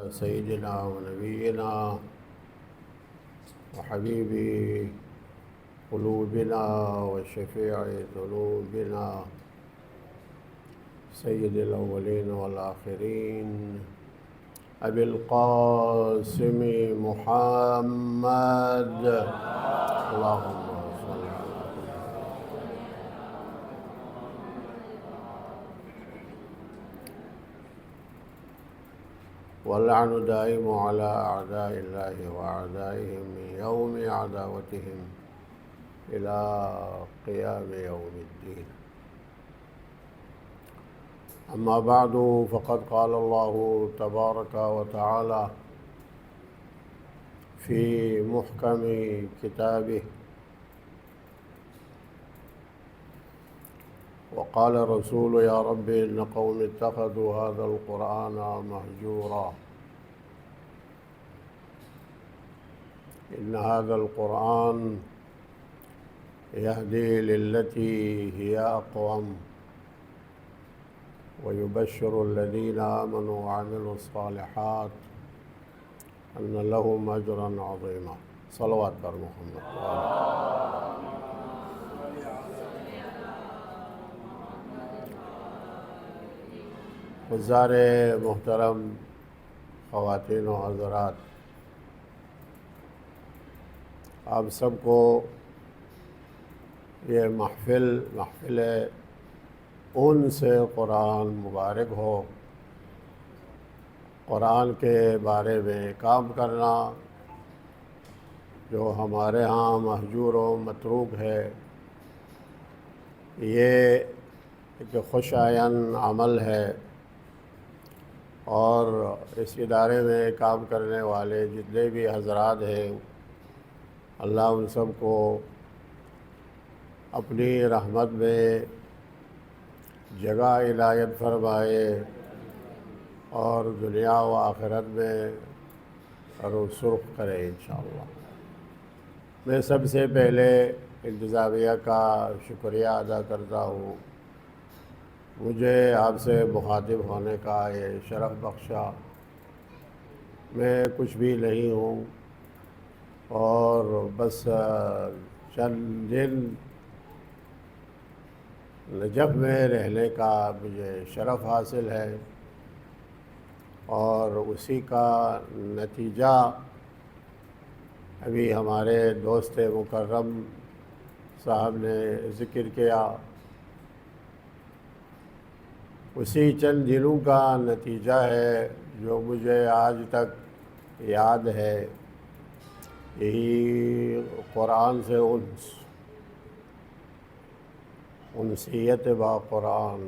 سيدنا ونبينا وحبيب قلوبنا وشفيع ذنوبنا سيد الأولين والآخرين أبي القاسم محمد اللهم صل واللعن دائم على أعداء الله وأعدائهم من يوم عداوتهم إلى قيام يوم الدين. أما بعد فقد قال الله تبارك وتعالى في محكم كتابه: وقال الرسول يا رب إن قوم اتخذوا هذا القرآن مهجورا إن هذا القرآن يهدي للتي هي أقوم ويبشر الذين آمنوا وعملوا الصالحات أن لهم أجرا عظيما. صلوات بر محمد. حضار محترم خواتین و حضرات، آپ سب کو یہ محفل ان سے قرآن مبارک ہو۔ قرآن کے بارے میں کام کرنا جو ہمارے ہاں مہجور و متروک ہے، یہ ایک خوش آئند عمل ہے، اور اس ادارے میں کام کرنے والے جتنے بھی حضرات ہیں، اللہ ان سب کو اپنی رحمت میں جگہ عنایت فرمائے اور دنیا و آخرت میں رو سرخ کرے انشاءاللہ۔ میں سب سے پہلے انتظامیہ کا شکریہ ادا کرتا ہوں، مجھے آپ سے مخاطب ہونے کا یہ شرف بخشا۔ میں کچھ بھی نہیں ہوں، اور بس چند دن نجف میں رہنے کا مجھے شرف حاصل ہے، اور اسی کا نتیجہ ابھی ہمارے دوست مکرم صاحب نے ذکر کیا۔ اسی چند دنوں کا نتیجہ ہے جو مجھے آج تک یاد ہے، یہی قرآن سے انسیت با قرآن۔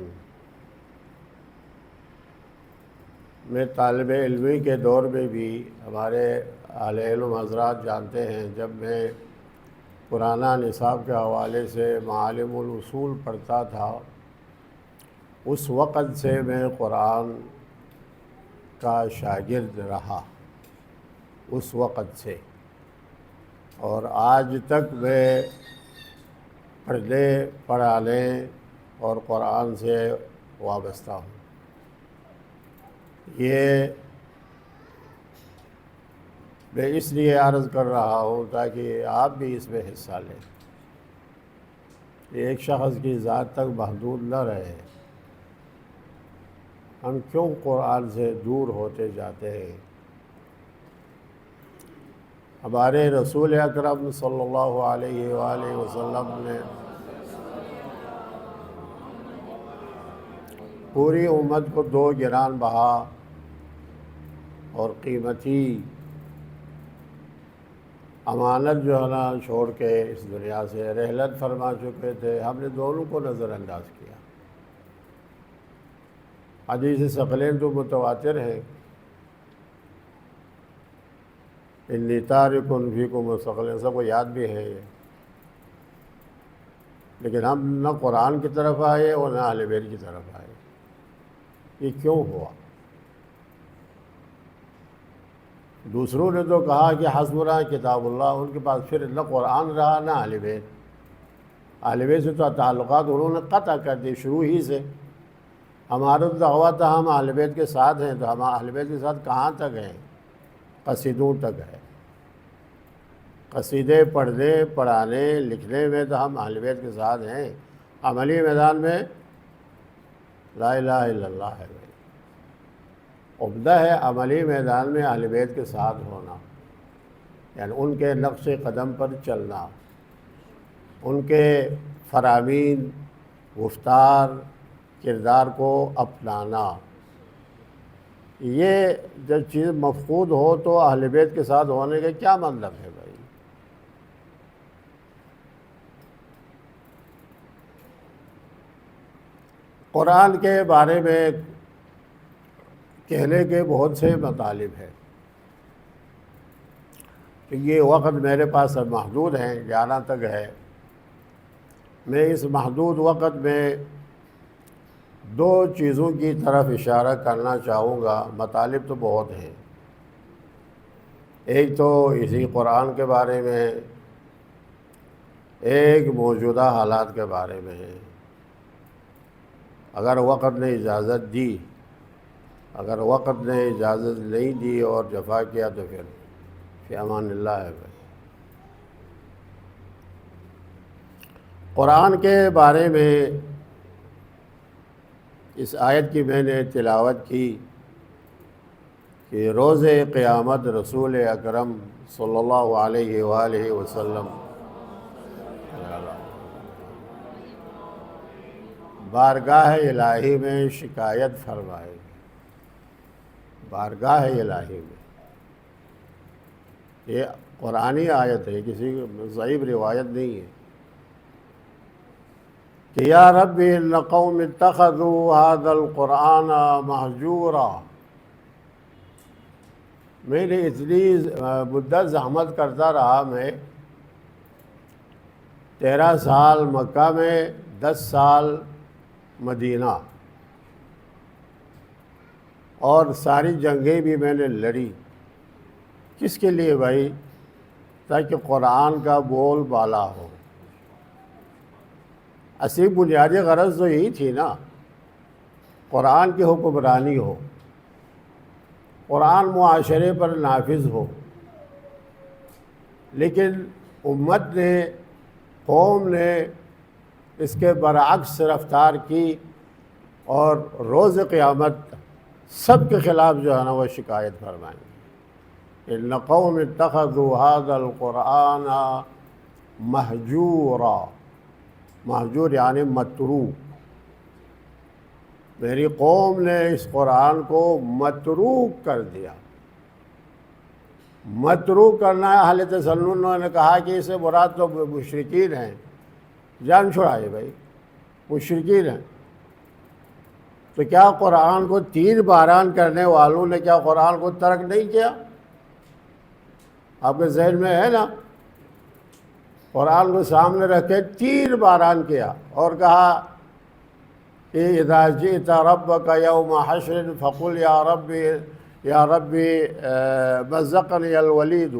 میں طالب علمی کے دور میں بھی ہمارے اہل علم حضرات جانتے ہیں، جب میں پرانا نصاب کے حوالے سے معالم الاصول پڑھتا تھا، اس وقت سے میں قرآن کا شاگرد رہا، اس وقت سے، اور آج تک میں پڑھانے اور قرآن سے وابستہ ہوں۔ یہ میں اس لیے عرض کر رہا ہوں تاکہ آپ بھی اس میں حصہ لیں، یہ ایک شخص کی ذات تک محدود نہ رہے۔ ہم کیوں قرآن سے دور ہوتے جاتے ہیں؟ ہمارے رسول اکرم صلی اللہ علیہ وآلہ وسلم نے پوری امت کو دو گران بہا اور قیمتی امانت جو ہے نا چھوڑ کے اس دنیا سے رحلت فرما چکے تھے، ہم نے دونوں کو نظر انداز کیا۔ حدیث ثقلین تو متواتر ہے، انی تارک فیکم ثقلین، سب کو یاد بھی ہے یہ، لیکن ہم نہ قرآن کی طرف آئے اور نہ اہل بیت کی طرف آئے۔ یہ کیوں ہوا؟ دوسروں نے تو کہا کہ حسبنا کتاب اللہ، ان کے پاس پھر نہ قرآن رہا نہ اہل بیت۔ اہل بیت سے تو تعلقات انہوں نے قطع کر دی شروع ہی سے۔ ہمارا دعوت ہم اہل بیت کے ساتھ ہیں، تو ہم اہل بیت کے ساتھ کہاں تک ہیں؟ قصیدوں تک ہے۔ قصیدے پڑھنے، پڑھانے، لکھنے میں تو ہم اہل بیت کے ساتھ ہیں، عملی میدان میں لا الہ الا اللہ ہے بھائی۔ عمدہ ہے عملی میدان میں اہل بیت کے ساتھ ہونا، یعنی ان کے نقش قدم پر چلنا، ان کے فرامین، گفتار، کردار کو اپنانا۔ یہ جب چیز مفقود ہو تو اہل بیت کے ساتھ ہونے کا کیا مطلب ہے بھائی؟ قرآن کے بارے میں کہنے کے بہت سے مطالب ہیں، کہ یہ وقت میرے پاس اب محدود ہیں، 11 تک ہے۔ میں اس محدود وقت میں 2 چیزوں کی طرف اشارہ کرنا چاہوں گا۔ مطالب تو بہت ہیں، ایک تو اسی قرآن کے بارے میں، ایک موجودہ حالات کے بارے میں ہے۔ اگر وقت نے اجازت دی، اگر وقت نے اجازت نہیں دی اور جفا کیا تو پھر فی امان اللہ ہے بھائی۔ قرآن کے بارے میں اس آیت کی میں نے تلاوت کی کہ روز قیامت رسول اکرم صلی اللہ علیہ وآلہ وسلم بارگاہ الہی میں شکایت فرمائے، بارگاہ الہی میں۔ یہ قرآنی آیت ہے، کسی ضعیف روایت نہیں ہے، کہ یا رب ان قوم اتخذوا هذا القرآن مہجورا۔ میں نے اتنی مدت زحمت کرتا رہا، میں 13 سال مکہ میں، 10 سال مدینہ، اور ساری جنگیں بھی میں نے لڑی۔ کس کے لیے بھائی؟ تاکہ قرآن کا بول بالا ہو۔ اصلی بنیادی غرض تو یہی تھی نا، قرآن کی حکمرانی ہو، قرآن معاشرے پر نافذ ہو۔ لیکن امت نے، قوم نے اس کے برعکس رفتار کی، اور روز قیامت سب کے خلاف جو ہے نا وہ شکایت فرمائیں گے۔ ان قوم اتخذوا هذا القرآن مہجورا۔ مہجور یعنی متروک۔ میری قوم نے اس قرآن کو متروک کر دیا۔ متروک کرنا ہے، اہل تسنن نے کہا کہ اس سے مراد تو مشرکین ہیں۔ جان چھڑائے بھائی، مشرکین ہیں تو کیا قرآن کو تیر باران کرنے والوں نے کیا قرآن کو ترک نہیں کیا؟ آپ کے ذہن میں ہے نا، قرآن کو سامنے رکھ کے تیر باران کیا اور کہا کہ اذا جئت ربک یوم حشر فقل یا ربی مزقنی الولید۔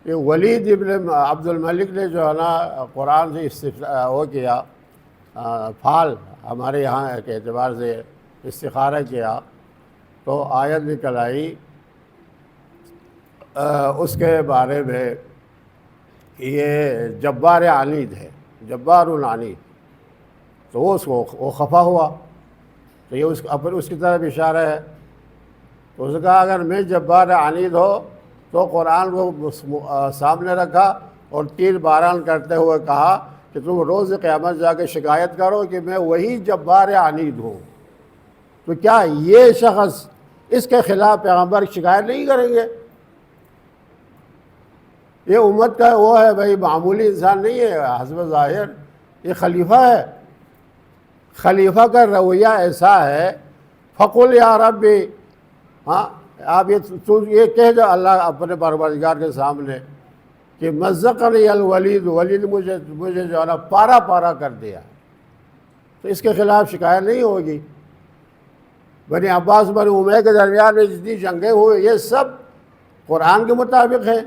یہ ولید ابن عبد الملک نے جو ہے نا قرآن سے وہ کیا، پھال ہمارے یہاں کے اعتبار سے استخارہ کیا، تو آیت نکل آئی اس کے بارے میں کہ یہ جبار عنید ہے، جبار عنید۔ تو وہ خفا ہوا، تو یہ اس کی طرف اشارہ ہے۔ تو اس نے کہا اگر میں جبار عنید ہو تو قرآن کو سامنے رکھا اور تیر باران کرتے ہوئے کہا کہ تم روز قیامت جا کے شکایت کرو کہ میں وہی جبار عنید ہوں۔ تو کیا یہ شخص اس کے خلاف پیغمبر شکایت نہیں کریں گے؟ یہ امت کا وہ ہے بھائی، معمولی انسان نہیں ہے حسب ظاہر، یہ خلیفہ ہے۔ خلیفہ کا رویہ ایسا ہے، فقل یا ربی، ہاں آپ یہ کہہ دو اللہ اپنے پروردگار کے سامنے کہ مزقنی الولید، ولید مجھے جو ہے نا پارا پارا کر دیا، تو اس کے خلاف شکایت نہیں ہوگی۔ بنی عباس بنی امیہ کے درمیان میں جتنی جنگیں ہوئے یہ سب قرآن کے مطابق ہیں،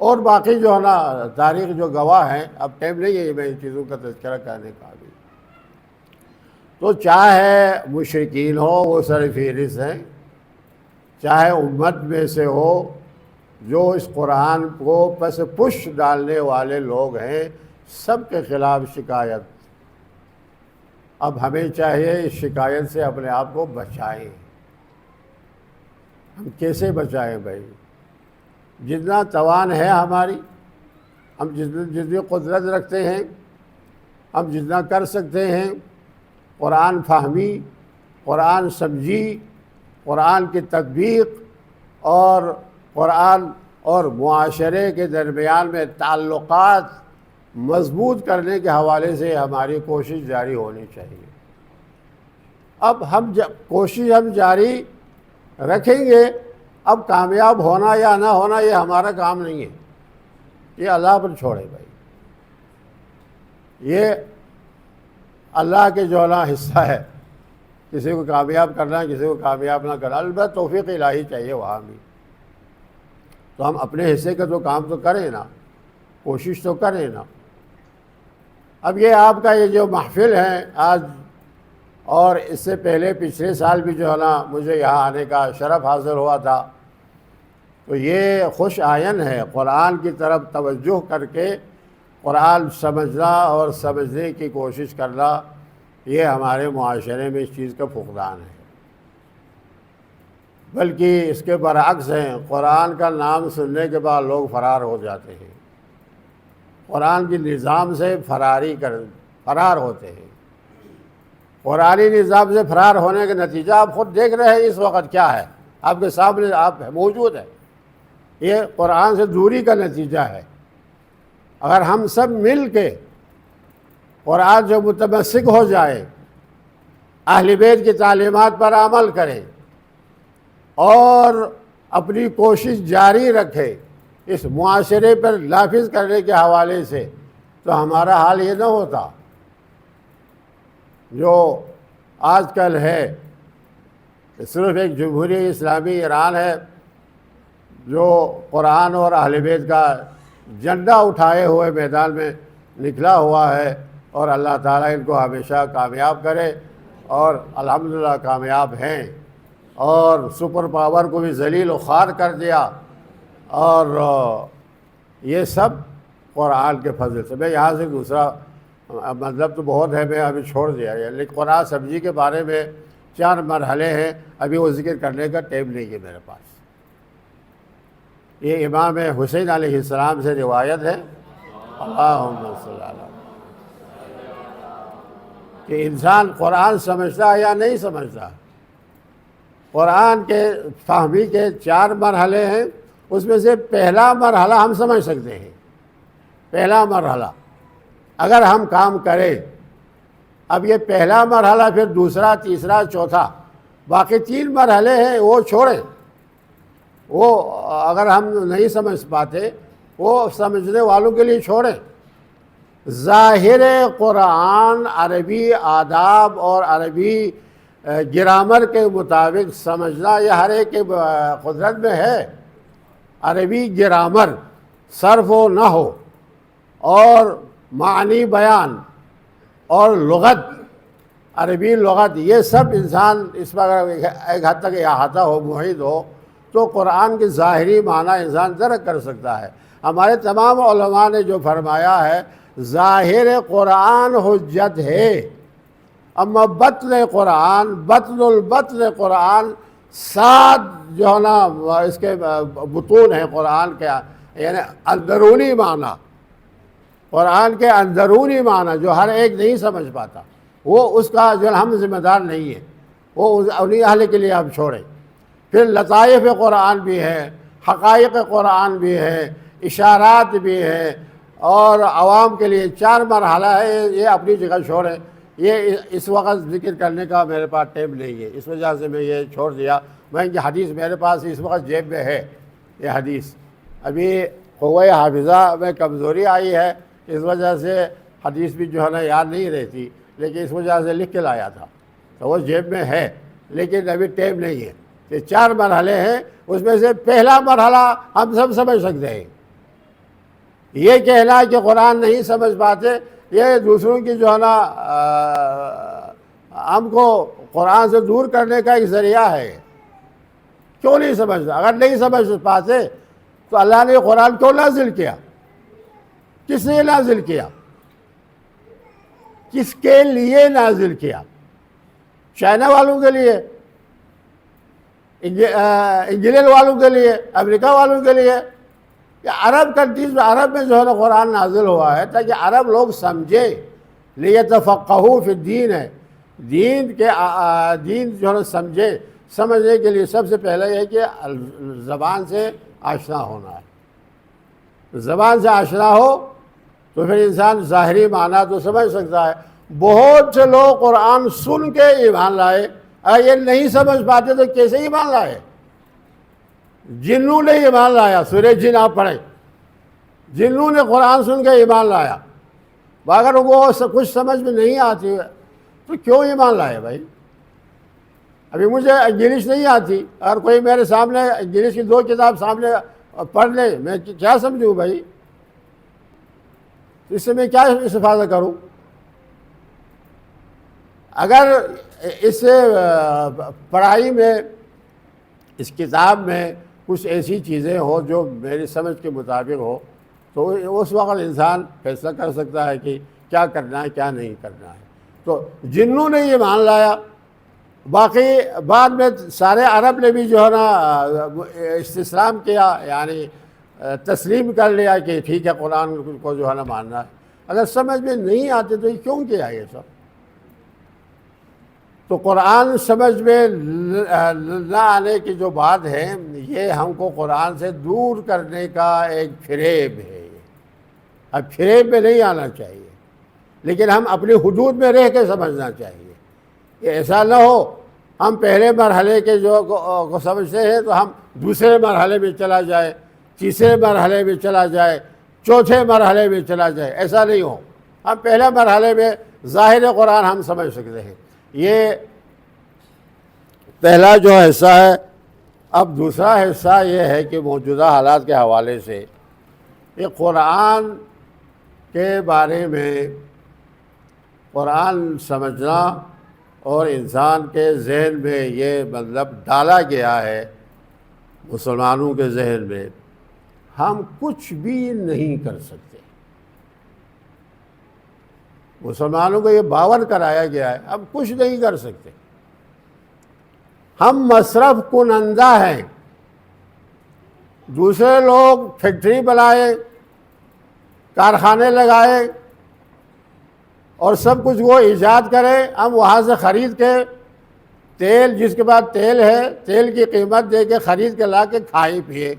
اور باقی جو ہے نا تاریخ جو گواہ ہیں، اب ٹائم نہیں ہے میں ان چیزوں کا تذکرہ کرنے کا بھی۔ تو چاہے مشرکین ہو وہ سر فہرست ہیں، چاہے امت میں سے ہو جو اس قرآن کو پس پش ڈالنے والے لوگ ہیں، سب کے خلاف شکایت۔ اب ہمیں چاہیے اس شکایت سے اپنے آپ کو بچائیں۔ ہم کیسے بچائیں بھائی؟ جتنا توان ہے ہماری، ہم جتنی قدرت رکھتے ہیں، ہم جتنا کر سکتے ہیں، قرآن فہمی، قرآن سمجھی، قرآن کی تطبیق اور قرآن اور معاشرے کے درمیان میں تعلقات مضبوط کرنے کے حوالے سے ہماری کوشش جاری ہونی چاہیے۔ اب کوشش ہم جاری رکھیں گے، اب کامیاب ہونا یا نہ ہونا یہ ہمارا کام نہیں ہے، یہ اللہ پر چھوڑے بھائی، یہ اللہ کے جو نا حصہ ہے، کسی کو کامیاب کرنا کسی کو کامیاب نہ کرنا، البتہ توفیق الہی چاہیے وہاں بھی۔ تو ہم اپنے حصے کا تو کام تو کریں نا، کوشش تو کریں نا۔ اب یہ آپ کا یہ جو محفل ہے آج، اور اس سے پہلے پچھلے سال بھی جو ہے نا مجھے یہاں آنے کا شرف حاصل ہوا تھا، تو یہ خوش آئین ہے، قرآن کی طرف توجہ کر کے قرآن سمجھنا اور سمجھنے کی کوشش کرنا، یہ ہمارے معاشرے میں اس چیز کا فقدان ہے۔ بلکہ اس کے برعکس ہیں، قرآن کا نام سننے کے بعد لوگ فرار ہو جاتے ہیں، قرآن کی نظام سے فرار ہوتے ہیں۔ قرآنی نظام سے فرار ہونے کا نتیجہ آپ خود دیکھ رہے ہیں اس وقت کیا ہے، آپ کے سامنے آپ موجود ہیں۔ یہ قرآن سے دوری کا نتیجہ ہے۔ اگر ہم سب مل کے قرآن جو متمسک ہو جائے، اہل بیت کی تعلیمات پر عمل کریں اور اپنی کوشش جاری رکھے اس معاشرے پر نافذ کرنے کے حوالے سے، تو ہمارا حال یہ نہ ہوتا جو آج کل ہے۔ صرف ایک جمہوریہ اسلامی ایران ہے جو قرآن اور اہل بیت کا جھنڈا اٹھائے ہوئے میدان میں نکلا ہوا ہے، اور اللہ تعالیٰ ان کو ہمیشہ کامیاب کرے، اور الحمدللہ کامیاب ہیں، اور سپر پاور کو بھی ذلیل و خوار کر دیا، اور یہ سب قرآن کے فضل سے۔ میں یہاں سے دوسرا مطلب تو بہت ہے، میں ابھی چھوڑ دیا ہے، لیکن قرآن سمجھی کے بارے میں 4 مرحلے ہیں، ابھی وہ ذکر کرنے کا ٹائم نہیں ہے میرے پاس۔ یہ امام حسین علیہ السلام سے روایت ہے، اللہم صلی اللہ، کہ انسان قرآن سمجھتا ہے یا نہیں سمجھتا۔ قرآن کے فہمی کے 4 مرحلے ہیں، اس میں سے پہلا مرحلہ ہم سمجھ سکتے ہیں۔ پہلا مرحلہ اگر ہم کام کریں، اب یہ پہلا مرحلہ، پھر دوسرا، تیسرا، چوتھا، باقی 3 مرحلے ہیں وہ چھوڑیں، وہ اگر ہم نہیں سمجھ پاتے وہ سمجھنے والوں کے لیے چھوڑیں۔ ظاہر قرآن عربی آداب اور عربی گرامر کے مطابق سمجھنا یہ ہر ایک کے قدرت میں ہے۔ عربی گرامر، صرف و نحو اور معنی بیان اور لغت، عربی لغت، یہ سب انسان اس پر ایک حد تک احاطہ ہو، محیط ہو، تو قرآن کے ظاہری معنی انسان درک کر سکتا ہے۔ ہمارے تمام علماء نے جو فرمایا ہے، ظاہر قرآن حجت ہے، اما بطن قرآن، بطن البطن قرآن، 7 جو ہے نا اس کے بطون ہیں قرآن کے، یعنی اندرونی معنی، قرآن کے اندرونی معنی جو ہر ایک نہیں سمجھ پاتا، وہ اس کا جو ہم ذمہ دار نہیں ہے، وہ انہی اہل کے لیے آپ چھوڑیں۔ پھر لطائف قرآن بھی ہے، حقائق قرآن بھی ہے، اشارات بھی ہے، اور عوام کے لیے 4 مرحلہ ہے، یہ اپنی جگہ چھوڑیں۔ یہ اس وقت ذکر کرنے کا میرے پاس ٹائم نہیں ہے، اس وجہ سے میں یہ چھوڑ دیا۔ میں یہ حدیث میرے پاس اس وقت جیب میں ہے، یہ حدیث ابھی قوہ حافظہ میں کمزوری آئی ہے، اس وجہ سے حدیث بھی جو ہے نا یاد نہیں رہتی، لیکن اس وجہ سے لکھ کے لایا تھا، تو وہ جیب میں ہے، لیکن ابھی ٹائم نہیں ہے۔ یہ 4 مرحلے ہیں، اس میں سے پہلا مرحلہ ہم سب سمجھ سکتے ہیں۔ یہ کہنا کہ قرآن نہیں سمجھ پاتے، یہ دوسروں کی جو ہے نا ہم کو قرآن سے دور کرنے کا ایک ذریعہ ہے. کیوں نہیں سمجھتا؟ اگر نہیں سمجھ پاتے تو اللہ نے قرآن کیوں نازل کیا؟ کس نے نازل کیا؟ کس کے لیے نازل کیا؟ چائنا والوں کے لیے، انگلینڈ والوں کے لیے، امریکہ والوں کے لیے، یا عرب کنٹریز میں، عرب میں جو ہے نا قرآن نازل ہوا ہے تاکہ عرب لوگ سمجھیں. لیتفقہوا فی الدین ہے، دین جو ہے نا سمجھنے کے لیے سب سے پہلے یہ کہ زبان سے آشنا ہونا ہے. زبان سے آشنا ہو تو پھر انسان ظاہری معنی تو سمجھ سکتا ہے. بہت سے لوگ قرآن سن کے ایمان لائے، اگر یہ نہیں سمجھ پاتے تو کیسے ایمان لائے؟ جنوں نے ایمان لایا، سورہ جن آپ پڑھیں، جنوں نے قرآن سن کے ایمان لایا. اگر وہ کچھ سمجھ میں نہیں آتی تو کیوں ایمان لائے بھائی؟ ابھی مجھے انگلش نہیں آتی، اگر کوئی میرے سامنے انگلش کی 2 کتاب سامنے پڑھ لے، میں کیا سمجھوں بھائی؟ اس سے میں کیا استفادہ کروں؟ اگر اس پڑھائی میں، اس کتاب میں کچھ ایسی چیزیں ہو جو میری سمجھ کے مطابق ہو تو اس وقت انسان فیصلہ کر سکتا ہے کہ کیا کرنا ہے کیا نہیں کرنا ہے. تو جنوں نے یہ مان لایا، باقی بعد میں سارے عرب نے بھی جو ہے نا استسلام کیا، یعنی تسلیم کر لیا کہ ٹھیک ہے قرآن کو جو ہے نا ماننا ہے. اگر سمجھ میں نہیں آتے تو یہ کیوں کیا یہ سب؟ تو قرآن سمجھ میں نہ آنے کی جو بات ہے، یہ ہم کو قرآن سے دور کرنے کا ایک فریب ہے. اب فریب میں نہیں آنا چاہیے، لیکن ہم اپنی حدود میں رہ کے سمجھنا چاہیے. کہ ایسا نہ ہو ہم پہلے مرحلے کے جو کو سمجھتے ہیں تو ہم دوسرے مرحلے میں چلا جائے، تیسرے مرحلے میں چلا جائے، چوتھے مرحلے میں چلا جائے. ایسا نہیں ہو. ہم پہلے مرحلے میں ظاہر قرآن ہم سمجھ سکتے ہیں. یہ پہلا جو حصہ ہے. اب دوسرا حصہ یہ ہے کہ موجودہ حالات کے حوالے سے یہ قرآن کے بارے میں قرآن سمجھنا اور انسان کے ذہن میں یہ مطلب ڈالا گیا ہے، مسلمانوں کے ذہن میں، ہم کچھ بھی نہیں کر سکتے. مسلمانوں کو یہ باور کرایا گیا ہے ہم کچھ نہیں کر سکتے. ہم مصرف کنندہ ہیں. دوسرے لوگ فیکٹری بنائے، کارخانے لگائے اور سب کچھ وہ ایجاد کرے، ہم وہاں سے خرید کے تیل، جس کے بعد تیل ہے، تیل کی قیمت دے کے خرید کے لا کے کھائے پیے.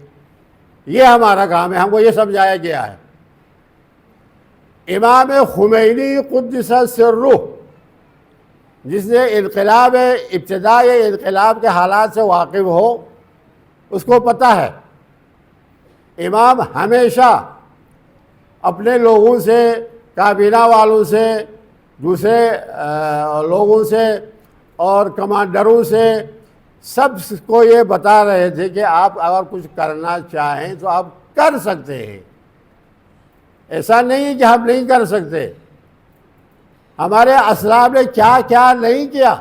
یہ ہمارا کام ہے. ہم کو یہ سمجھایا گیا ہے. امام خمینی قدس سرہ، جس نے ابتدائی انقلاب کے حالات سے واقف ہو، اس کو پتہ ہے امام ہمیشہ اپنے لوگوں سے، کابینہ والوں سے، دوسرے لوگوں سے اور کمانڈروں سے سب کو یہ بتا رہے تھے کہ آپ اگر کچھ کرنا چاہیں تو آپ کر سکتے ہیں. ایسا نہیں کہ ہم نہیں کر سکتے. ہمارے اسلاف نے کیا کیا نہیں کیا،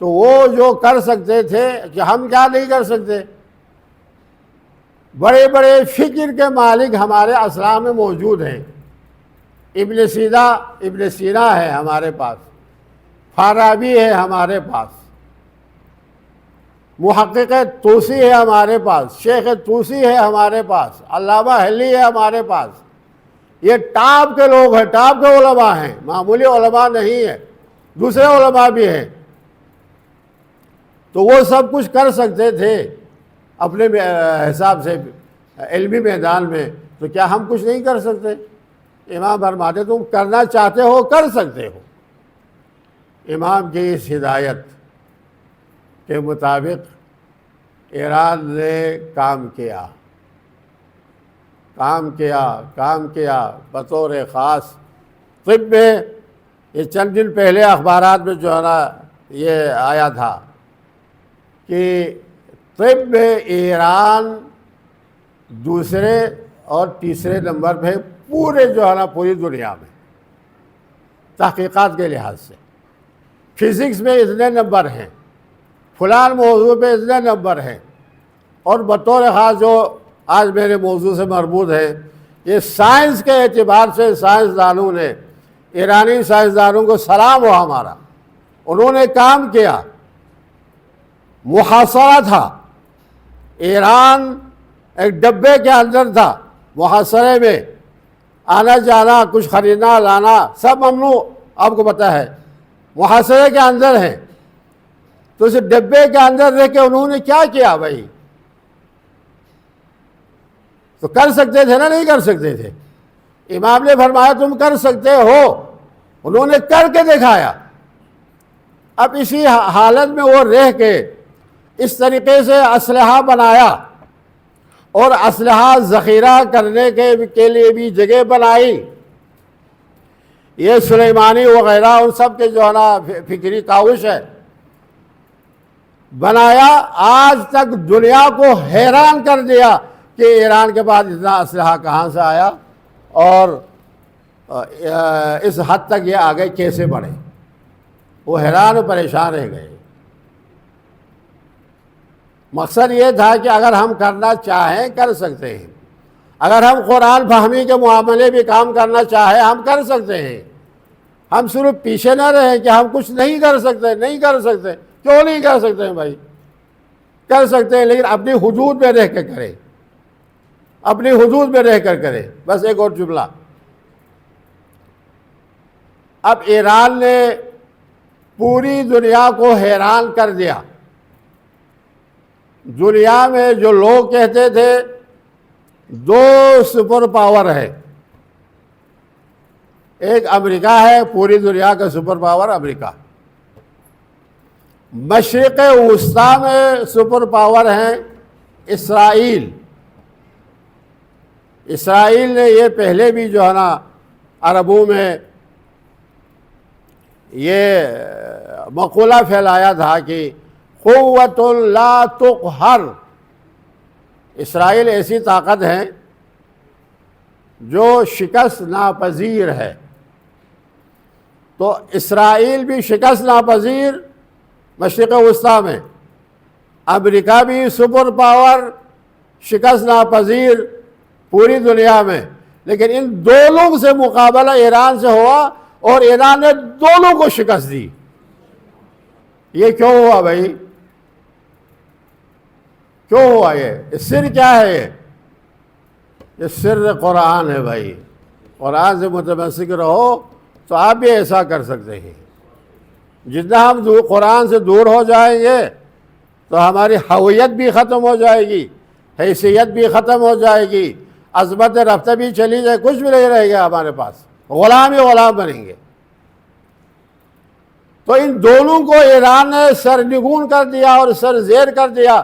تو وہ جو کر سکتے تھے کہ ہم کیا نہیں کر سکتے. بڑے بڑے فکر کے مالک ہمارے اسلاف میں موجود ہیں. ابن سینا ہے ہمارے پاس، فارابی ہے ہمارے پاس، محقق طوسی ہے ہمارے پاس، شیخ طوسی ہے ہمارے پاس، علامہ حلی ہے ہمارے پاس. یہ ٹاپ کے لوگ ہیں، ٹاپ کے علماء ہیں، معمولی علماء نہیں ہیں. دوسرے علماء بھی ہیں. تو وہ سب کچھ کر سکتے تھے اپنے حساب سے علمی میدان میں. تو کیا ہم کچھ نہیں کر سکتے؟ امام فرماتے تم کرنا چاہتے ہو کر سکتے ہو. امام کی اس ہدایت کے مطابق ایران نے کام کیا بطور خاص. طب میں یہ چند دن پہلے اخبارات میں جو ہے نا یہ آیا تھا کہ طب میں ایران دوسرے اور تیسرے نمبر پہ پورے جو ہے نا پوری دنیا میں تحقیقات کے لحاظ سے. فزکس میں اتنے نمبر ہیں، فلان موضوع پہ اتنے نمبر ہیں، اور بطور خاص جو آج میرے موضوع سے مربوط ہے، یہ سائنس کے اعتبار سے سائنسدانوں نے، ایرانی سائنسدانوں کو سلام ہو ہمارا، انہوں نے کام کیا۔ محاصرہ تھا، ایران ایک ڈبے کے اندر تھا، محاصرے میں آنا جانا، کچھ خریدنا لانا سب ممنوع، آپ کو پتہ ہے، محاصرے کے اندر ہیں۔ تو اس ڈبے کے اندر رہ کے انہوں نے کیا کیا بھائی؟ تو کر سکتے تھے نا، نہیں کر سکتے تھے؟ امام نے فرمایا تم کر سکتے ہو، انہوں نے کر کے دکھایا۔ اب اسی حالت میں وہ رہ کے اس طریقے سے اسلحہ بنایا، اور اسلحہ ذخیرہ کرنے کے لیے بھی جگہ بنائی۔ یہ سلیمانی وغیرہ ان سب کے جو ہے نا فکری کاوش ہے، بنایا۔ آج تک دنیا کو حیران کر دیا کہ ایران کے بعد اتنا اسلحہ کہاں سے آیا، اور اس حد تک یہ آگے کیسے بڑھے، وہ حیران و پریشان رہ گئے۔ مقصد یہ تھا کہ اگر ہم کرنا چاہیں کر سکتے ہیں، اگر ہم قرآن فہمی کے معاملے بھی کام کرنا چاہیں ہم کر سکتے ہیں۔ ہم صرف پیچھے نہ رہیں کہ ہم کچھ نہیں کر سکتے، نہیں کر سکتے۔ کیوں نہیں کر سکتے ہیں بھائی؟ کر سکتے ہیں، لیکن اپنی حدود میں رہ کے کریں، اپنی حدود میں رہ کر کریں۔ بس ایک اور جملہ، اب ایران نے پوری دنیا کو حیران کر دیا۔ دنیا میں جو لوگ کہتے تھے دو سپر پاور ہے، ایک امریکہ ہے، پوری دنیا کا سپر پاور امریکہ۔ مشرق وسطیٰ میں سپر پاور ہیں اسرائیل۔ اسرائیل نے یہ پہلے بھی جو ہے نا عربوں میں یہ مقولہ پھیلایا تھا کہ قوت لا تقہر، اسرائیل ایسی طاقت ہے جو شکست ناپذیر ہے۔ تو اسرائیل بھی شکست ناپذیر مشرق وسطیٰ میں، امریکہ بھی سپر پاور شکست ناپذیر پوری دنیا میں، لیکن ان دونوں سے مقابلہ ایران سے ہوا اور ایران نے دونوں کو شکست دی۔ یہ کیوں ہوا بھائی؟ کیوں ہوا یہ سر کیا ہے؟ یہ سر قرآن ہے بھائی۔ قرآن سے متمسک رہو تو آپ بھی ایسا کر سکتے ہیں۔ جتنا ہم قرآن سے دور ہو جائیں گے تو ہماری ہویت بھی ختم ہو جائے گی، حیثیت بھی ختم ہو جائے گی، عظمت رفتہ بھی چلی جائے، کچھ بھی نہیں رہے گا ہمارے پاس، غلام ہی غلام بنیں گے۔ تو ان دونوں کو ایران نے سرنگون کر دیا اور سر زیر کر دیا۔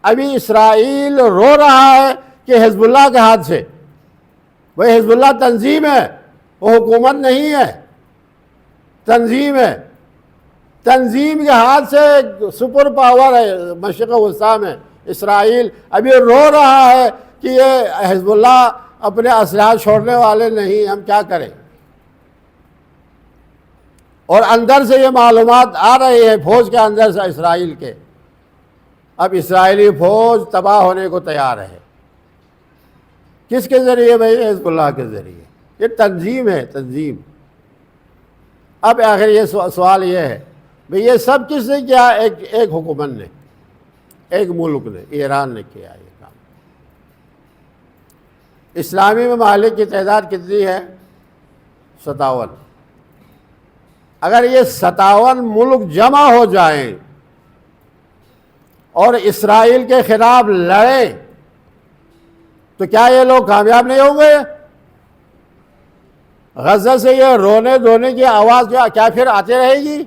ابھی اسرائیل رو رہا ہے کہ حزب اللہ کے ہاتھ سے، وہ حزب اللہ تنظیم ہے، وہ حکومت نہیں ہے، تنظیم ہے۔ تنظیم کے ہاتھ سے سپر پاور ہے مشرق وسطیٰ میں اسرائیل، ابھی رو رہا ہے کہ یہ حزب اللہ اپنے اسلحہ چھوڑنے والے نہیں، ہم کیا کریں؟ اور اندر سے یہ معلومات آ رہی ہے فوج کے اندر سے اسرائیل کے، اب اسرائیلی فوج تباہ ہونے کو تیار ہے۔ کس کے ذریعے بھائی؟ حزب اللہ کے ذریعے۔ یہ تنظیم ہے، تنظیم۔ اب آخر یہ سوال یہ ہے بھئی یہ سب کس نے کیا؟ ایک حکومت نے، ایک ملک نے، ایران نے کیا یہ کام۔ اسلامی ممالک کی تعداد کتنی ہے؟ 57۔ اگر یہ 57 ملک جمع ہو جائیں اور اسرائیل کے خلاف لڑیں تو کیا یہ لوگ کامیاب نہیں ہوں گے؟ غزہ سے یہ رونے دھونے کی آواز کیا پھر آتی رہے گی؟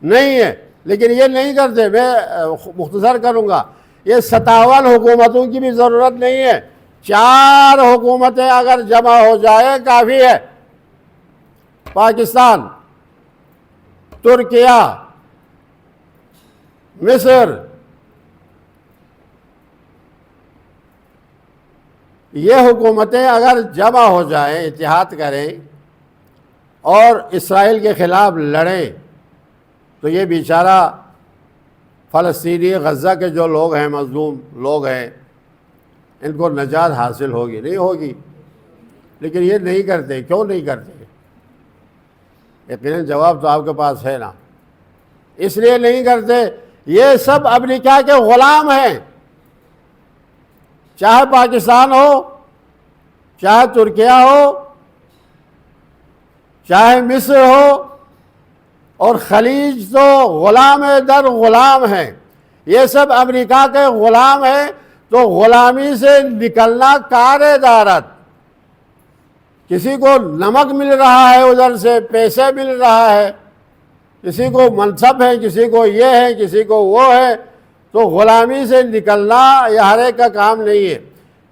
نہیں ہے، لیکن یہ نہیں کرتے۔ میں مختصر کروں گا، یہ 57 حکومتوں کی بھی ضرورت نہیں ہے، 4 حکومتیں اگر جمع ہو جائیں کافی ہے۔ پاکستان، ترکیہ، مصر، یہ حکومتیں اگر جمع ہو جائیں، اتحاد کریں اور اسرائیل کے خلاف لڑیں تو یہ بیچارہ فلسطینی غزہ کے جو لوگ ہیں، مظلوم لوگ ہیں، ان کو نجات حاصل ہوگی نہیں ہوگی؟ لیکن یہ نہیں کرتے، کیوں نہیں کرتے؟ یقیناً جواب تو آپ کے پاس ہے نا۔ اس لیے نہیں کرتے، یہ سب امریکہ کے غلام ہیں، چاہے پاکستان ہو، چاہے ترکیہ ہو، چاہے مصر ہو، اور خلیج تو غلام در غلام ہیں، یہ سب امریکہ کے غلام ہیں۔ تو غلامی سے نکلنا کار دارت، کسی کو نمک مل رہا ہے، ادھر سے پیسے مل رہا ہے، کسی کو منصب ہے، کسی کو یہ ہے، کسی کو وہ ہے، تو غلامی سے نکلنا یہ ہر ایک کا کام نہیں ہے۔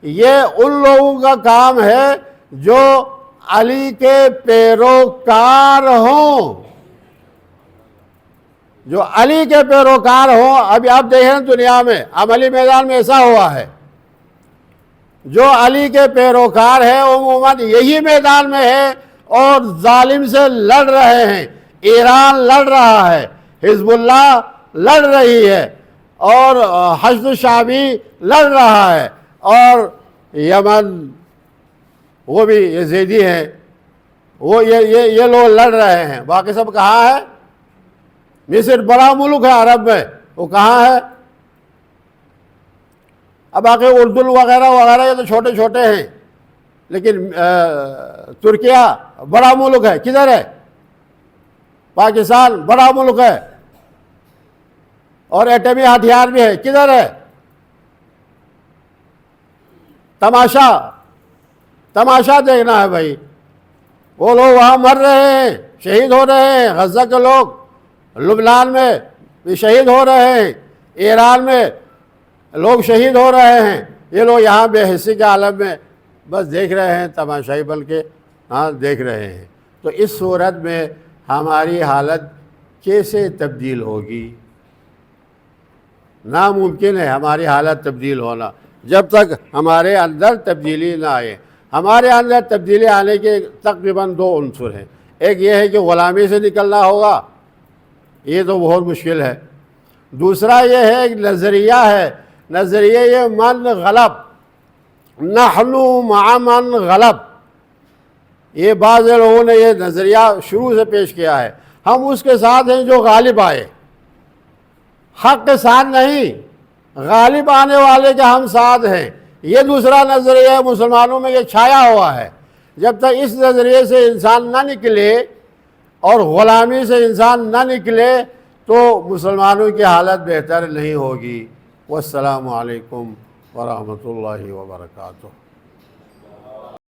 یہ ان لوگوں کا کام ہے جو علی کے پیروکار ہوں، جو علی کے پیروکار ہوں۔ ابھی آپ دیکھیں دنیا میں عملی میدان میں ایسا ہوا ہے، جو علی کے پیروکار ہیں عموماً یہی میدان میں ہے اور ظالم سے لڑ رہے ہیں۔ ایران لڑ رہا ہے، حزب اللہ لڑ رہی ہے، اور حشد الشعبی لڑ رہا ہے، اور یمن وہ بھی یزیدی ہیں، وہ یہ لوگ لڑ رہے ہیں۔ باقی سب کہاں ہے؟ مصر بڑا ملک ہے عرب میں، وہ کہاں ہے؟ اب باقی اردن وغیرہ وغیرہ یہ تو چھوٹے چھوٹے ہیں، لیکن ترکیہ بڑا ملک ہے، کدھر ہے؟ پاکستان بڑا ملک ہے، اور ایٹمی ہتھیار بھی ہے، کدھر ہے؟ تماشا دیکھنا ہے بھائی۔ وہ لوگ وہاں مر رہے ہیں، شہید ہو رہے ہیں، غزہ کے لوگ لبنان میں بھی شہید ہو رہے ہیں، ایران میں لوگ شہید ہو رہے ہیں، یہ لوگ یہاں بے حسی کے عالم میں بس دیکھ رہے ہیں، تماشائی بلکہ دیکھ رہے ہیں۔ تو اس صورت میں ہماری حالت کیسے تبدیل ہوگی؟ ناممکن ہے ہماری حالت تبدیل ہونا جب تک ہمارے اندر تبدیلی نہ آئے۔ ہمارے اندر تبدیلی آنے کے تقریباً 2 عنصر ہیں۔ ایک یہ ہے کہ غلامی سے نکلنا ہوگا، یہ تو بہت مشکل ہے۔ دوسرا یہ ہے ایک نظریہ ہے، نظریہ یہ من غلب، نحن مع من غلب، یہ بعض لوگوں نے یہ نظریہ شروع سے پیش کیا ہے، ہم اس کے ساتھ ہیں جو غالب آئے، حق کے ساتھ نہیں، غالب آنے والے کے ہم ساتھ ہیں۔ یہ دوسرا نظریہ مسلمانوں میں یہ چھایا ہوا ہے۔ جب تک اس نظریے سے انسان نہ نکلے اور غلامی سے انسان نہ نکلے تو مسلمانوں کی حالت بہتر نہیں ہوگی۔ والسلام علیکم ورحمۃ اللہ وبرکاتہ۔